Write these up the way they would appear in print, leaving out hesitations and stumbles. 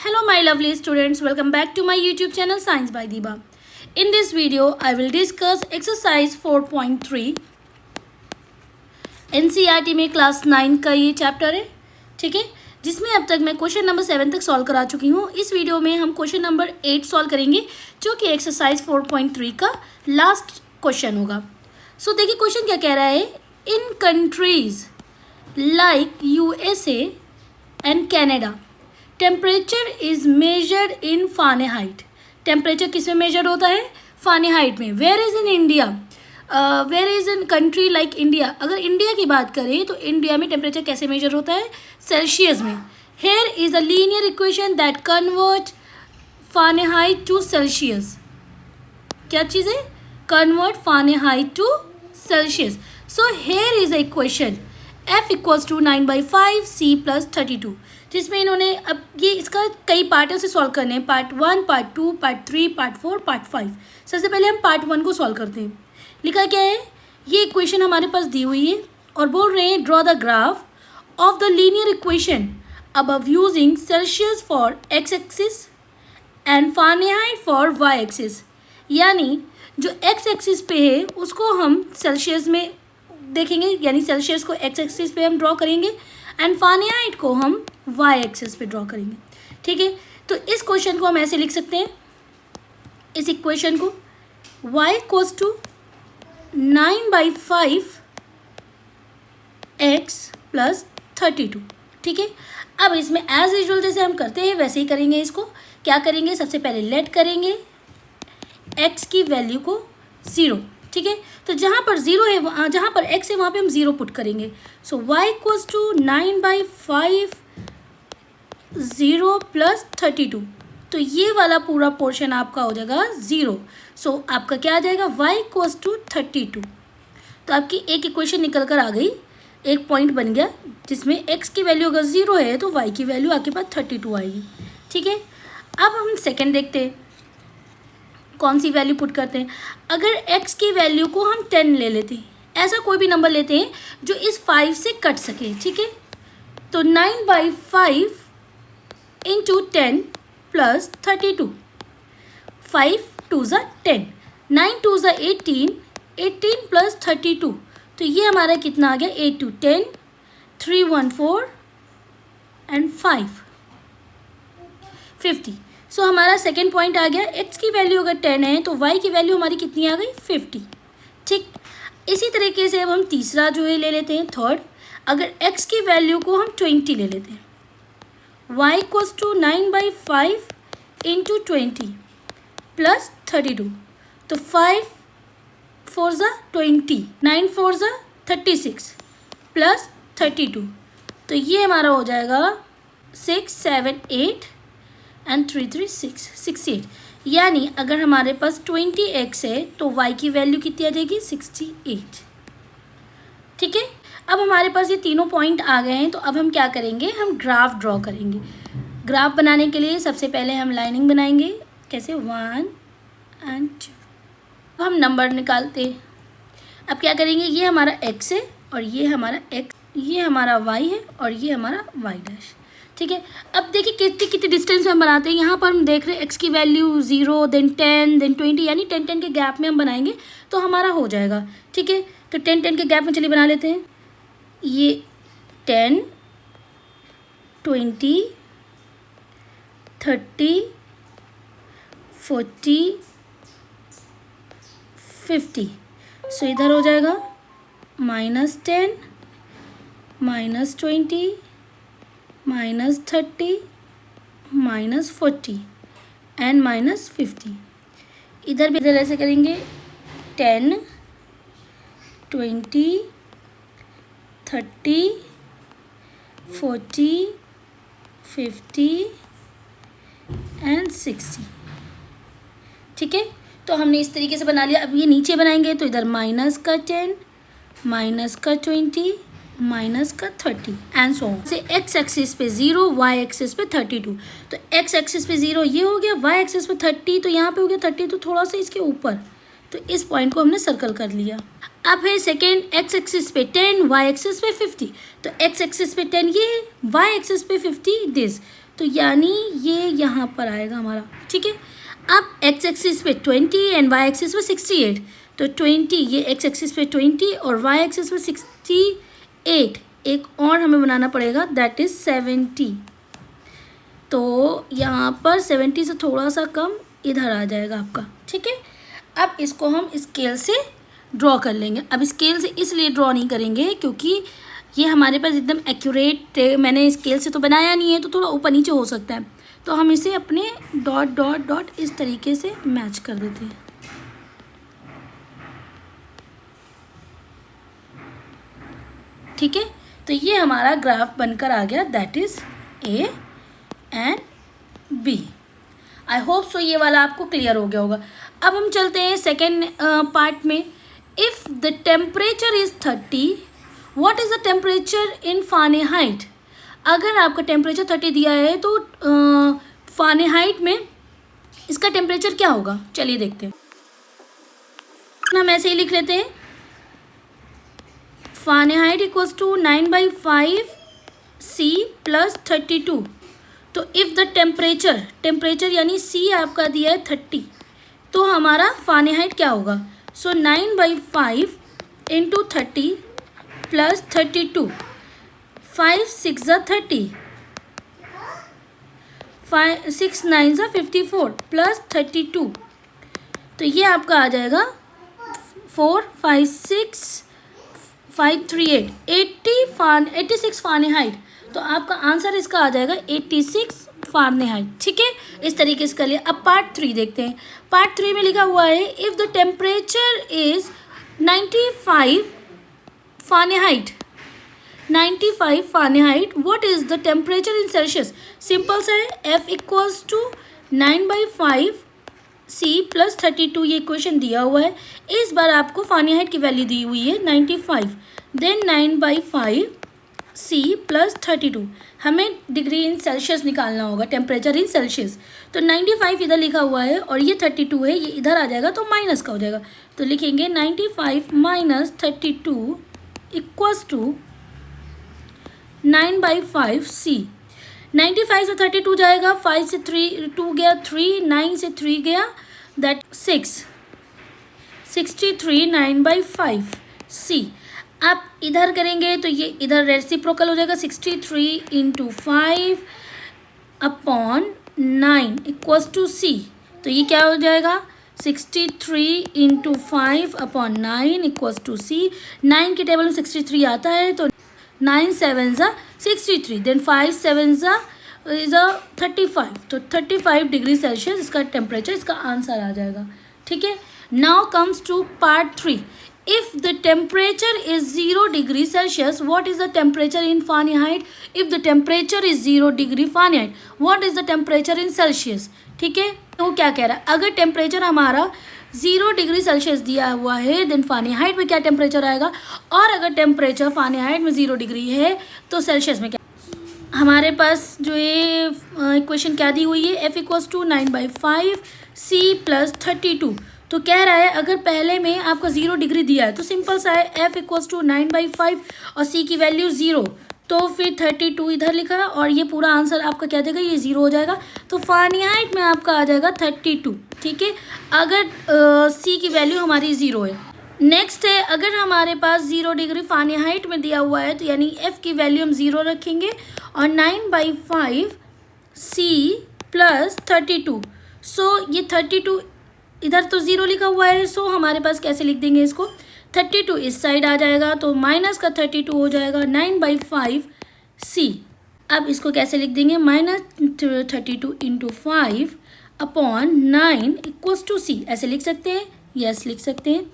Hello my lovely students, welcome back to my YouTube channel Science by Diba. In this video, I will discuss exercise 4.3 NCERT में class 9 का ये chapter है, ठीक है, जिसमें अब तक मैं क्वेश्चन नंबर 7 तक सॉल्व करा चुकी हूँ। इस वीडियो में हम क्वेश्चन नंबर 8 सॉल्व करेंगे, जो कि एक्सरसाइज 4.3 का लास्ट क्वेश्चन होगा। सो देखिए क्वेश्चन क्या कह रहा है। In countries like USA and Canada temperature is measured in Fahrenheit. Temperature किस में मेजर होता है? फ़ारेनहाइट में। Where is in India, where is in country like India. अगर इंडिया की बात करें तो इंडिया में टेम्परेचर कैसे मेजर होता है? सेल्सियस में। Here is a linear equation that convert Fahrenheit to Celsius. क्या चीज़ है? Convert Fahrenheit to Celsius. So here is a equation F equals to 9/5 C + 32, जिसमें इन्होंने अब ये इसका कई पार्ट है उसे सॉल्व करने हैं। Part 1, part 2, part 3, part 4, part 5। सबसे पहले हम पार्ट 1 को सॉल्व करते हैं। लिखा क्या है? ये इक्वेशन हमारे पास दी हुई है और बोल रहे हैं draw the graph of the linear equation above using Celsius for x axis and Fahrenheit for y axis. यानी जो x एक्सिस पे है उसको हम सेल्सियस में देखेंगे, यानी सेल्सियस को x एक्सिस पे हम ड्रॉ करेंगे एंड फ़ारेनहाइट को हम y एक्सिस पे ड्रॉ करेंगे, ठीक है। तो इस क्वेश्चन को हम ऐसे लिख सकते हैं, इस इक्वेशन को y इक्वल्स टू 9/5 x + 32, ठीक है। अब इसमें एज यूजुअल जैसे हम करते हैं वैसे ही करेंगे। इसको क्या करेंगे? सबसे पहले लेट करेंगे x की वैल्यू को 0, ठीक है। तो जहाँ पर 0 है, जहाँ पर x है वहाँ पे हम 0 पुट करेंगे। सो y इक्वल्स टू 9/5 0 + 32। तो ये वाला पूरा पोर्शन आपका हो जाएगा 0। सो आपका क्या आ जाएगा? y equals to 32। तो आपकी एक इक्वेशन निकल कर आ गई, एक पॉइंट बन गया जिसमें x की वैल्यू अगर 0 है तो y की वैल्यू आपके पास 32 आएगी, ठीक है। अब हम सेकेंड देखते हैं कौन सी वैल्यू पुट करते हैं। अगर x की वैल्यू को हम 10 ले लेते हैं, ऐसा कोई भी नंबर लेते हैं जो इस 5 से कट सके, ठीक है। तो 9/5 इंटू 10 + 32, 5 2 ज़ा 10, 9 2 ज़ा 18, 18 + 32। तो ये हमारा कितना आ गया? 8 2 10, 3 1 4 एंड 5 50। सो हमारा सेकेंड पॉइंट आ गया। x की वैल्यू अगर 10 है तो y की वैल्यू हमारी कितनी आ गई? 50, ठीक। इसी तरीके से अब हम तीसरा जो है ले लेते हैं, थर्ड। अगर x की वैल्यू को हम 20 ले लेते हैं, y इक्वल्स टू 9/5 इंटू 20 + 32। तो 5 4 ज़ा 20, 9 4 ज़ा 36 + 32। तो ये हमारा हो जाएगा 6 7 8 एंड 3 3 6 68। यानी अगर हमारे पास 20x है तो y की वैल्यू कितनी आ जाएगी? 68, ठीक है। अब हमारे पास ये तीनों पॉइंट आ गए हैं, तो अब हम क्या करेंगे? हम ग्राफ ड्रॉ करेंगे। ग्राफ बनाने के लिए सबसे पहले हम लाइनिंग बनाएंगे। कैसे? 1 और 2। अब हम नंबर निकालते हैं। अब क्या करेंगे? ये हमारा x है और ये हमारा x, ये हमारा y है और ये हमारा y डैश, ठीक है। अब देखिए कितनी कितनी डिस्टेंस में हम बनाते हैं। यहाँ पर हम देख रहे हैं x की वैल्यू 0, देन 10, देन 20, यानी 10 10 के गैप में हम बनाएंगे तो हमारा हो जाएगा, ठीक है। तो 10 10 के गैप में चलिए बना लेते हैं। ये 10 20 30 40 50। सो इधर हो जाएगा -10 -20 -30 -40 एंड -50। इधर भी इधर ऐसे करेंगे 10 20 30 40 50 एंड 60, ठीक है। तो हमने इस तरीके से बना लिया। अब ये नीचे बनाएंगे तो इधर -10 -20 -30 एंड सो ऑन। से x एक्सिस पे 0, y एक्सिस पे 32। तो x एक्सिस पे 0 ये हो गया, y एक्सिस पे 30 तो यहाँ पे हो गया 30, तो थोड़ा सा इसके ऊपर। तो इस पॉइंट को हमने सर्कल कर लिया। अब है सेकेंड, x एक्सिस पे 10, y एक्सिस पे 50। तो x एक्सिस पे 10 ये, y एक्सिस पे 50 दिस। तो यानी ये यहाँ पर आएगा हमारा, ठीक है। अब एक्स एक्सिस पे 20 एंड वाई एक्सिस पे 68, तो 20 ये एक्स एक्सिस पे 20 और वाई एक्सिस पे 68, एक और हमें बनाना पड़ेगा दैट इज़ 70। तो यहाँ पर 70 से थोड़ा सा कम इधर आ जाएगा आपका, ठीक है। अब इसको हम स्केल से ड्रॉ कर लेंगे। अब स्केल से इसलिए ड्रॉ नहीं करेंगे क्योंकि ये हमारे पास एकदम एक्यूरेट, मैंने स्केल से तो बनाया नहीं है, तो थोड़ा ऊपर नीचे हो सकता है, तो हम इसे अपने डॉट डॉट डॉट इस तरीके से मैच कर देते हैं। ठीक है, तो ये हमारा ग्राफ बनकर आ गया that is A and B. I hope so ये वाला आपको क्लियर हो गया होगा। अब हम चलते हैं सेकेंड पार्ट में। If the temperature is 30, what is the temperature in Fahrenheit. अगर आपका टेम्परेचर 30 दिया है तो फ़ारेनहाइट में इसका टेम्परेचर क्या होगा, चलिए देखते हैं। हम ऐसे ही लिख लेते हैं, Fahrenheit equals to 9/5 C plus 32। तो इफ़ द टेम्परेचर यानी C आपका दिया है 30, तो हमारा फ़ारेनहाइट क्या होगा। सो 9/5 इंटू 30 प्लस 32, 5 6 30, 6 9 54 प्लस 32, तो ये आपका आ जाएगा 4 5 6 5 3 8 86 फ़ारेनहाइट। तो आपका आंसर इसका आ जाएगा 86 फ़ारेनहाइट, ठीक है। इस तरीके से कर लिया। अब पार्ट 3 देखते हैं। पार्ट 3 में लिखा हुआ है if the temperature is 95 Fahrenheit, 95 Fahrenheit, what is the temperature in Celsius. Simple सा है, F equals to 9/5 C plus 32, ये क्वेश्चन दिया हुआ है। इस बार आपको फ़ारेनहाइट की वैल्यू दी हुई है 95, देन 9/5 C प्लस 32, हमें डिग्री इन सेल्सियस निकालना होगा, टेम्परेचर इन सेल्सियस। तो 95 इधर लिखा हुआ है और ये 32 है, ये इधर आ जाएगा तो माइनस का हो जाएगा। तो लिखेंगे 95 माइनस 32 इक्वल्स टू 9/5 C। 95 से 32 जाएगा, 5 से 2 गया 3, 9 से 3 गया दैट 6, 63 9/5 C। आप इधर करेंगे तो ये इधर रेसिप्रोकल हो जाएगा, 63 into 5 upon 9 equals to C। तो ये क्या हो जाएगा 63 into 5 upon 9 equals to C। 9 के टेबल में 63 आता है, तो 9 7 63, देन 5 7 इज़ 35, तो 35 डिग्री सेल्सियस इसका टेम्परेचर, इसका आंसर आ जाएगा, ठीक है। Now comes to part 3। If the temperature is 0 degree Celsius, what is the temperature in Fahrenheit? If the temperature is 0 degree Fahrenheit, what is the temperature in Celsius? ठीक है, तो क्या कह रहा है, अगर टेम्परेचर हमारा 0 डिग्री सेल्सियस दिया हुआ है देन फ़ारेनहाइट में क्या टेम्परेचर आएगा, और अगर टेम्परेचर फ़ारेनहाइट में 0 डिग्री है तो सेल्सियस में क्या। हमारे पास जो ये इक्वेशन क्या दी हुई है, F equals to 9/5 C plus 32। तो कह रहा है अगर पहले में आपका 0 डिग्री दिया है तो सिंपल सा है, F इक्वल्स टू 9/5 और C की वैल्यू 0, तो फिर 32 इधर लिखा और ये पूरा आंसर आपका क्या देगा, ये 0 हो जाएगा। तो फ़ारेनहाइट में आपका आ जाएगा 32, ठीक है, अगर C की वैल्यू हमारी 0 है। नेक्स्ट है, अगर हमारे पास 0 डिग्री फ़ारेनहाइट में दिया हुआ है तो यानी F की वैल्यू हम 0 रखेंगे और 9/5 C प्लस 32। सो ये 32 इधर तो 0 लिखा हुआ है, सो हमारे पास कैसे लिख देंगे इसको, 32 इस साइड आ जाएगा तो माइनस का 32 हो जाएगा 9/5 C। अब इसको कैसे लिख देंगे, minus 32 into 5 upon 9 equals to C, ऐसे लिख सकते हैं, यस लिख सकते हैं।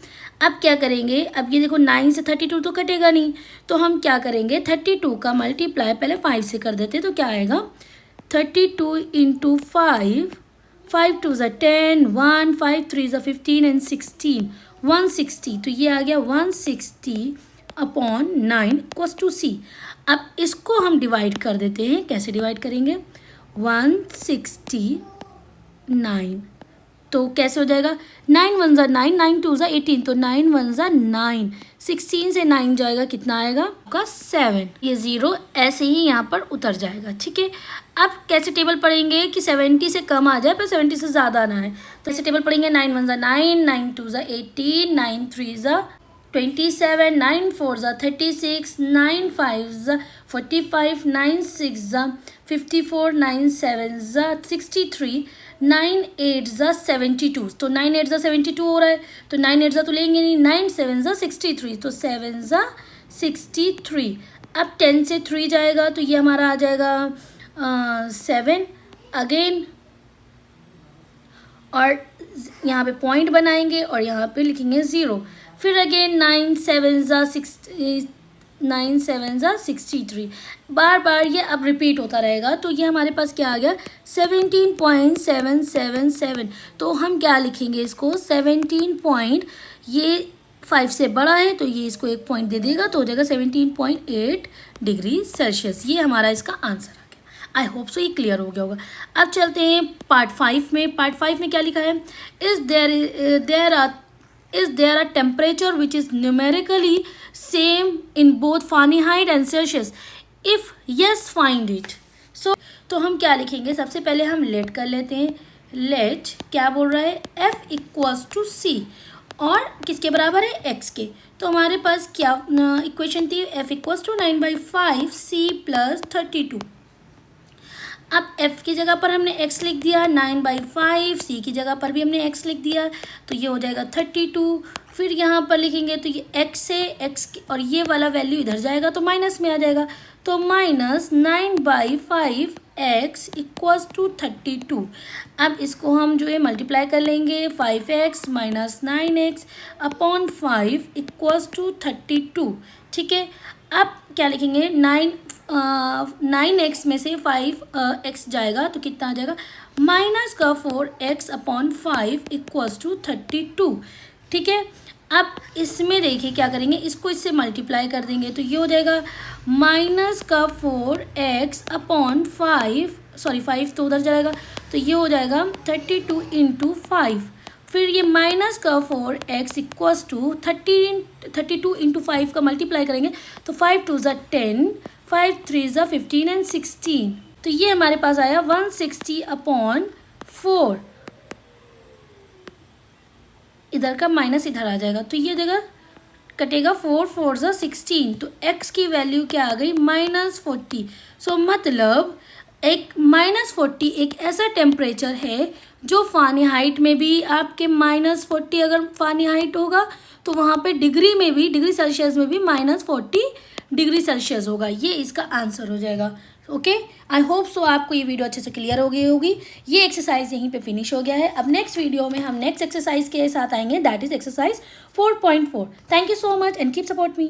अब क्या करेंगे, अब ये देखो 9 से 32 तो कटेगा नहीं, तो हम क्या करेंगे 32 का मल्टीप्लाई पहले 5 से कर देते, तो क्या आएगा 32 इंटू 5, 5 2 10, 1 5 3 15 एंड 16, 160, तो ये आ गया 160 अपॉन 9 इक्वल्स टू C। अब इसको हम डिवाइड कर देते हैं, कैसे डिवाइड करेंगे, 169 तो कैसे हो जाएगा, 9 1 ज़ा 9, 9 2 ज़ा 18, तो 9 1 ज़ा 9, 16 से 9 जाएगा, कितना आएगा आपका 7। ये 0 ऐसे ही यहाँ पर उतर जाएगा। ठीक है, अब कैसे टेबल पढ़ेंगे कि 70 से कम आ जाए पर 70 से ज़्यादा ना है, तो ऐसे टेबल पढ़ेंगे 9 1 ज़ा 9, 9 2 ज़ा 18, 9 3 ज़ा 27, 9 4 ज़ा 36, 9 5 ज़ा 45, 9 6 ज़ा 54, 9 7 ज़ा 63, 9 8 ज़ा 72, तो 9 8 ज़ा 72 हो रहा है, तो 9 8 ज़ा तो लेंगे नहीं, 9 7 ज़ा 63, तो 7 ज़ा 63। अब 10 से 3 जाएगा तो ये हमारा आ जाएगा 7 अगेन, और यहाँ पे पॉइंट बनाएंगे और यहाँ पे लिखेंगे 0, फिर अगेन 9 7 ज़ा 63, बार बार ये अब रिपीट होता रहेगा। तो ये हमारे पास क्या आ गया 17.777। तो हम क्या लिखेंगे इसको 17 ये 5 से बड़ा है तो ये इसको 1 पॉइंट दे देगा, तो हो जाएगा 17.8 डिग्री सेल्सियस। ये हमारा इसका आंसर आ गया। आई होप सो ये क्लियर हो गया होगा। अब चलते हैं पार्ट 5 में। पार्ट 5 में क्या लिखा है, is there a temperature which is numerically same in both Fahrenheit and Celsius, if yes find it. So तो हम क्या लिखेंगे, सबसे पहले हम लेट कर लेते हैं। लेट क्या बोल रहा है, F = C, और किसके बराबर है, x के। तो हमारे पास क्या इक्वेशन थी, F = 9/5 C + 32। अब f की जगह पर हमने x लिख दिया, 9/5, c की जगह पर भी हमने x लिख दिया, तो ये हो जाएगा 32। फिर यहाँ पर लिखेंगे तो ये x है, x और ये वाला वैल्यू इधर जाएगा तो माइनस में आ जाएगा, तो -9/5 x = 32। अब इसको हम जो है मल्टीप्लाई कर लेंगे, 5x - 9x / 5 = 32। ठीक है, अब क्या लिखेंगे, 9x में से 5x जाएगा तो कितना आ जाएगा, -4x / 5 = 32। ठीक है, अब इसमें देखिए क्या करेंगे, इसको इससे मल्टीप्लाई कर देंगे तो ये हो जाएगा -4x / 5, सॉरी 5 तो उधर जाएगा, तो ये हो जाएगा 32 × 5। फिर ये -4x = 32 × 5 का मल्टीप्लाई करेंगे तो 5 2 ज़ा 10, 5 3 ज़ा 15 एंड 16, तो ये हमारे पास आया 160/4। इधर का माइनस इधर आ जाएगा तो ये जगह कटेगा, 4 4 ज़ा 16, तो x की वैल्यू क्या आ गई, -40। सो मतलब एक -40 एक ऐसा टेम्परेचर है जो फ़ारेनहाइट में भी आपके -40 अगर फ़ारेनहाइट होगा तो वहाँ पे डिग्री में भी, डिग्री सेल्सियस में भी -40 डिग्री सेल्सियस होगा। ये इसका आंसर हो जाएगा। ओके, आई होप सो आपको ये वीडियो अच्छे से क्लियर हो गई होगी। ये एक्सरसाइज यहीं पे फिनिश हो गया है। अब नेक्स्ट वीडियो में हम नेक्स्ट एक्सरसाइज के साथ आएंगे, that is exercise 4.4। Thank you so much and keep support me.